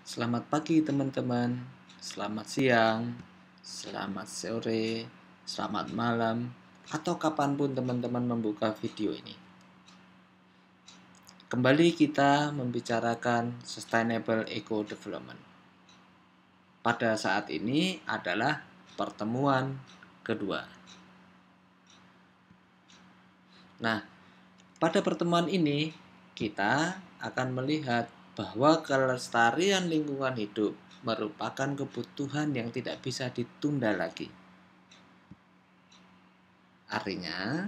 Selamat pagi teman-teman, selamat siang, selamat sore, selamat malam, atau kapanpun teman-teman membuka video ini. Kembali kita membicarakan Sustainable Eco Development. Pada saat ini adalah pertemuan kedua. Nah, pada pertemuan ini kita akan melihat bahwa kelestarian lingkungan hidup merupakan kebutuhan yang tidak bisa ditunda lagi. Artinya,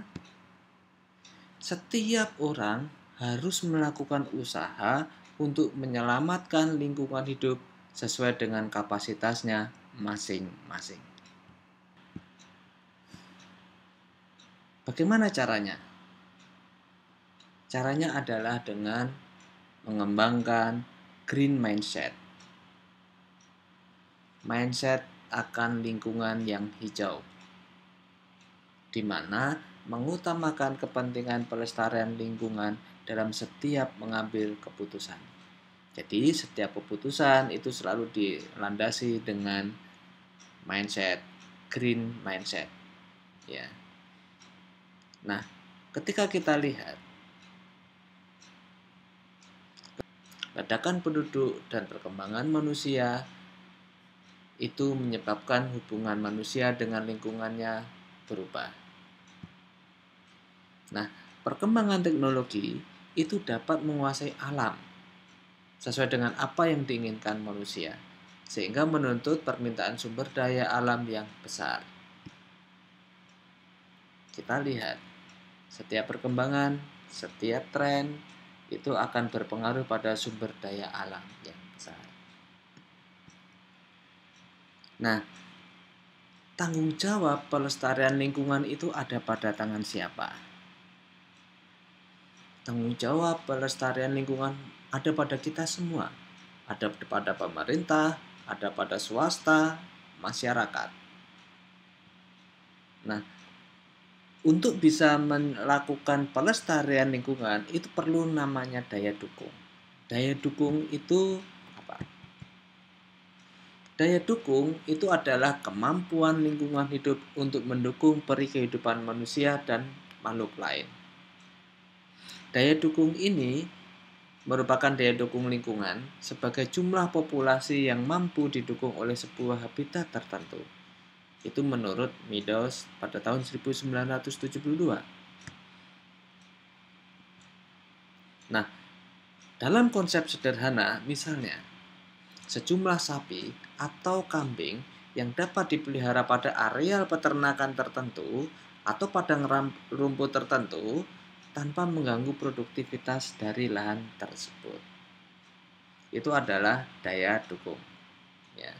setiap orang harus melakukan usaha untuk menyelamatkan lingkungan hidup sesuai dengan kapasitasnya masing-masing. Bagaimana caranya? Caranya adalah dengan mengembangkan green mindset. Mindset akan lingkungan yang hijau, di mana mengutamakan kepentingan pelestarian lingkungan dalam setiap mengambil keputusan. Jadi setiap keputusan itu selalu dilandasi dengan mindset, green mindset. Ya. Nah, ketika kita lihat ledakan penduduk dan perkembangan manusia itu menyebabkan hubungan manusia dengan lingkungannya berubah. Nah, perkembangan teknologi itu dapat menguasai alam sesuai dengan apa yang diinginkan manusia, sehingga menuntut permintaan sumber daya alam yang besar. Kita lihat, setiap perkembangan, setiap tren itu akan berpengaruh pada sumber daya alam yang besar. Nah, tanggung jawab pelestarian lingkungan itu ada pada tangan siapa? Tanggung jawab pelestarian lingkungan ada pada kita semua. Ada pada pemerintah, ada pada swasta, masyarakat. Nah, untuk bisa melakukan pelestarian lingkungan itu perlu namanya daya dukung. Daya dukung itu apa? Daya dukung itu adalah kemampuan lingkungan hidup untuk mendukung peri kehidupan manusia dan makhluk lain. Daya dukung ini merupakan daya dukung lingkungan sebagai jumlah populasi yang mampu didukung oleh sebuah habitat tertentu. Itu menurut Meadows pada tahun 1972. Nah, dalam konsep sederhana, misalnya, sejumlah sapi atau kambing yang dapat dipelihara pada areal peternakan tertentu atau padang rumput tertentu tanpa mengganggu produktivitas dari lahan tersebut. Itu adalah daya dukung. Ya.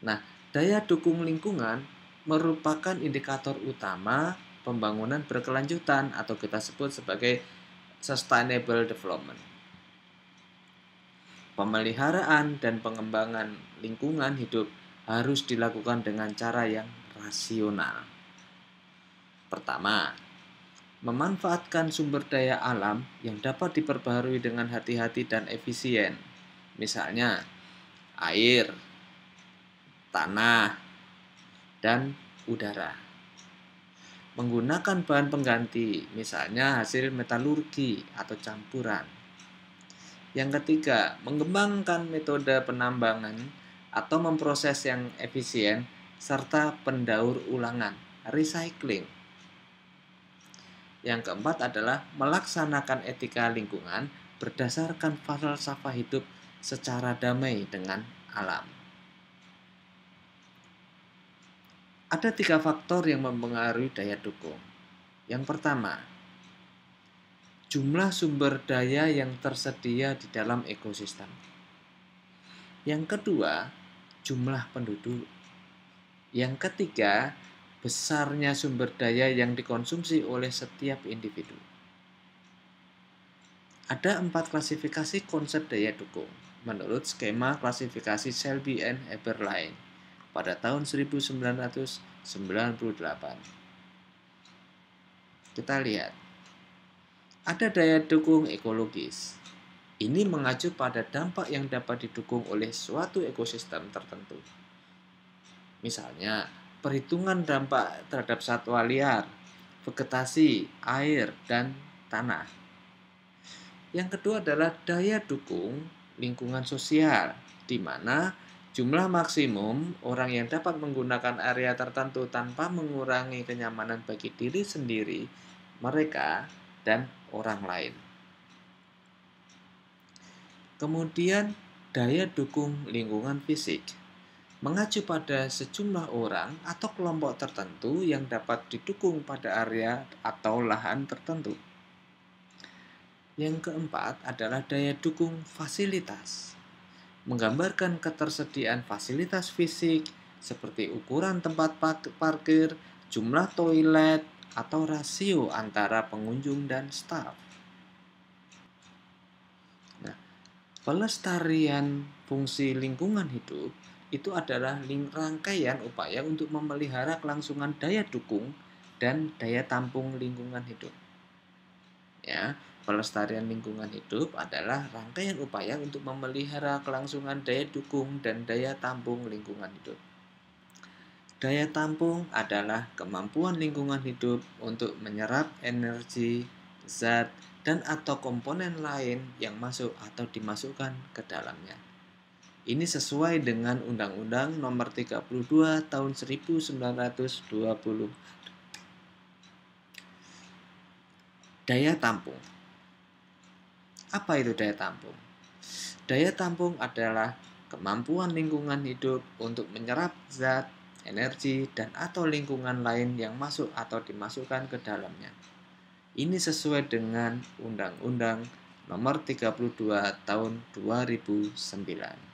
Nah, daya dukung lingkungan merupakan indikator utama pembangunan berkelanjutan atau kita sebut sebagai sustainable development. Pemeliharaan dan pengembangan lingkungan hidup harus dilakukan dengan cara yang rasional. Pertama, memanfaatkan sumber daya alam yang dapat diperbaharui dengan hati-hati dan efisien. Misalnya, air, tanah, dan udara. Menggunakan bahan pengganti, misalnya hasil metalurgi atau campuran. Yang ketiga, mengembangkan metode penambangan atau memproses yang efisien serta pendaur ulangan, recycling. Yang keempat adalah melaksanakan etika lingkungan berdasarkan falsafah hidup secara damai dengan alam. Ada 3 faktor yang mempengaruhi daya dukung. Yang pertama, jumlah sumber daya yang tersedia di dalam ekosistem. Yang kedua, jumlah penduduk. Yang ketiga, besarnya sumber daya yang dikonsumsi oleh setiap individu. Ada 4 klasifikasi konsep daya dukung menurut skema klasifikasi Selby and Eberlein pada tahun 1998. Kita lihat, ada daya dukung ekologis, Ini mengacu pada dampak yang dapat didukung oleh suatu ekosistem tertentu. Misalnya, perhitungan dampak terhadap satwa liar, vegetasi, air, dan tanah. Yang kedua adalah daya dukung lingkungan sosial, di mana jumlah maksimum orang yang dapat menggunakan area tertentu tanpa mengurangi kenyamanan bagi diri sendiri, mereka, dan orang lain. Kemudian, daya dukung lingkungan fisik mengacu pada sejumlah orang atau kelompok tertentu yang dapat didukung pada area atau lahan tertentu. Yang keempat adalah daya dukung fasilitas, menggambarkan ketersediaan fasilitas fisik seperti ukuran tempat parkir, jumlah toilet, atau rasio antara pengunjung dan staf. Nah, pelestarian fungsi lingkungan hidup itu adalah rangkaian upaya untuk memelihara kelangsungan daya dukung dan daya tampung lingkungan hidup. Ya, pelestarian lingkungan hidup adalah rangkaian upaya untuk memelihara kelangsungan daya dukung dan daya tampung lingkungan hidup. Daya tampung adalah kemampuan lingkungan hidup untuk menyerap energi, zat, dan atau komponen lain yang masuk atau dimasukkan ke dalamnya. Ini sesuai dengan Undang-Undang Nomor 32 Tahun 1920. Daya tampung. Apa itu daya tampung? Daya tampung adalah kemampuan lingkungan hidup untuk menyerap zat, energi, dan atau lingkungan lain yang masuk atau dimasukkan ke dalamnya. Ini sesuai dengan Undang-Undang Nomor 32 Tahun 2009.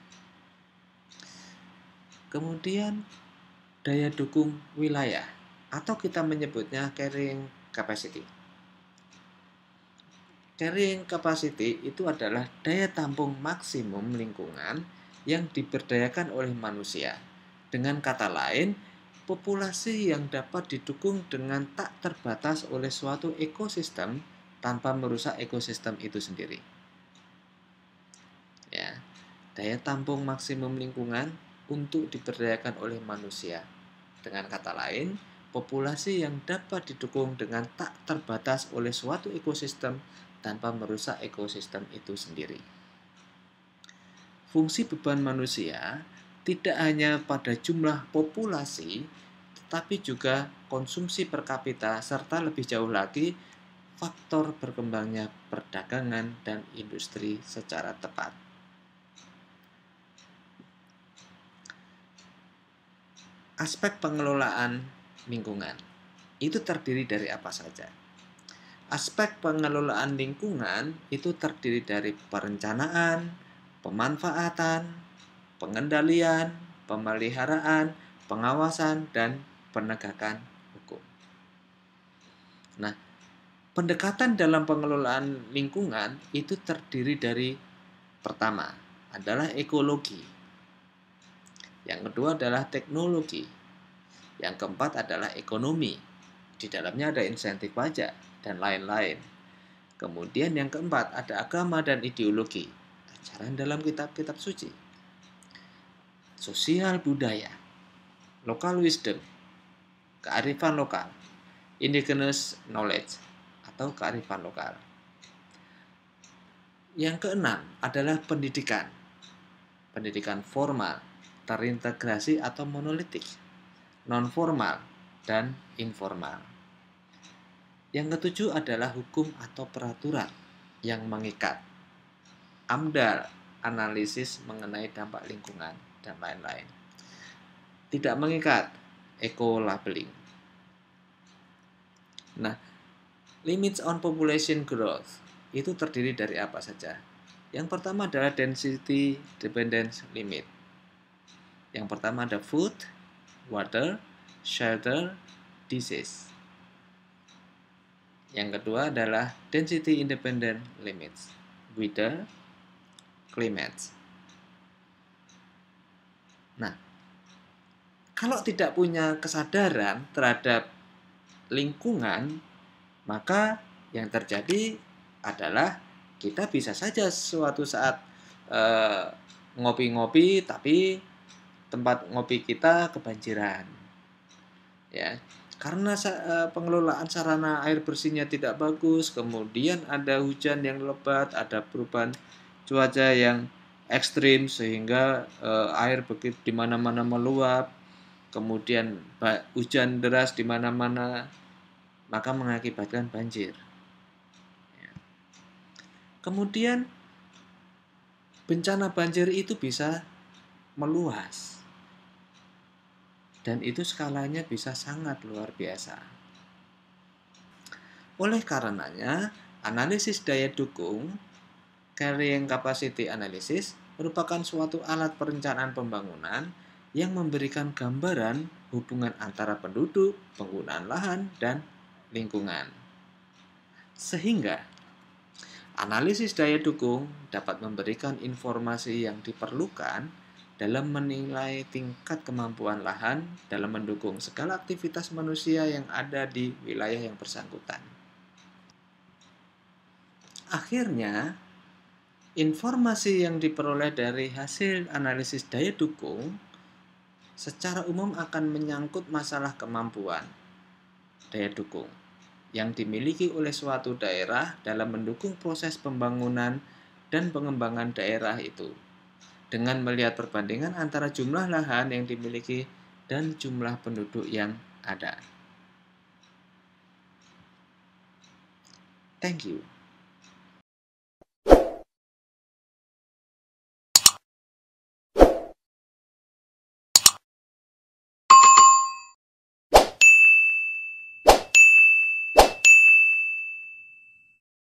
Kemudian daya dukung wilayah atau kita menyebutnya carrying capacity. Carrying capacity itu adalah daya tampung maksimum lingkungan yang diberdayakan oleh manusia. Dengan kata lain, populasi yang dapat didukung dengan tak terbatas oleh suatu ekosistem tanpa merusak ekosistem itu sendiri. Ya, daya tampung maksimum lingkungan untuk diberdayakan oleh manusia. Dengan kata lain, populasi yang dapat didukung dengan tak terbatas oleh suatu ekosistem tanpa merusak ekosistem itu sendiri. Fungsi beban manusia tidak hanya pada jumlah populasi, tetapi juga konsumsi per kapita serta lebih jauh lagi faktor berkembangnya perdagangan dan industri secara tepat. Aspek pengelolaan lingkungan itu terdiri dari apa saja? Aspek pengelolaan lingkungan itu terdiri dari perencanaan, pemanfaatan, pengendalian, pemeliharaan, pengawasan, dan penegakan hukum. Nah, pendekatan dalam pengelolaan lingkungan itu terdiri dari pertama adalah ekologi. Yang kedua adalah teknologi. Yang keempat adalah ekonomi. Di dalamnya ada insentif pajak dan lain-lain. Kemudian yang keempat ada agama dan ideologi. Ajaran dalam kitab-kitab suci. Sosial budaya. Local wisdom. Kearifan lokal. Indigenous knowledge atau kearifan lokal. Yang keenam adalah pendidikan. Pendidikan formal, terintegrasi atau monolitik, non-formal, dan informal. Yang ketujuh adalah hukum atau peraturan yang mengikat. AMDAL, analisis mengenai dampak lingkungan, dan lain-lain. Tidak mengikat, eco-labeling. Nah, limits on population growth itu terdiri dari apa saja? Yang pertama adalah density dependence limit. Yang pertama ada food, water, shelter, disease. Yang kedua adalah density independent limits, weather, climate. Nah, kalau tidak punya kesadaran terhadap lingkungan, maka yang terjadi adalah Kita bisa saja suatu saat ngopi-ngopi, tapi tempat ngopi kita kebanjiran, ya. Karena pengelolaan sarana air bersihnya tidak bagus, kemudian ada hujan yang lebat, ada perubahan cuaca yang ekstrim sehingga air begitu di mana-mana meluap, kemudian hujan deras di mana-mana, maka mengakibatkan banjir. Kemudian bencana banjir itu bisa meluas, dan itu skalanya bisa sangat luar biasa. Oleh karenanya, analisis daya dukung carrying capacity analysis merupakan suatu alat perencanaan pembangunan yang memberikan gambaran hubungan antara penduduk, penggunaan lahan, dan lingkungan. Sehingga analisis daya dukung dapat memberikan informasi yang diperlukan dalam menilai tingkat kemampuan lahan dalam mendukung segala aktivitas manusia yang ada di wilayah yang bersangkutan. Akhirnya, informasi yang diperoleh dari hasil analisis daya dukung secara umum akan menyangkut masalah kemampuan daya dukung yang dimiliki oleh suatu daerah dalam mendukung proses pembangunan dan pengembangan daerah itu, dengan melihat perbandingan antara jumlah lahan yang dimiliki dan jumlah penduduk yang ada. Thank you.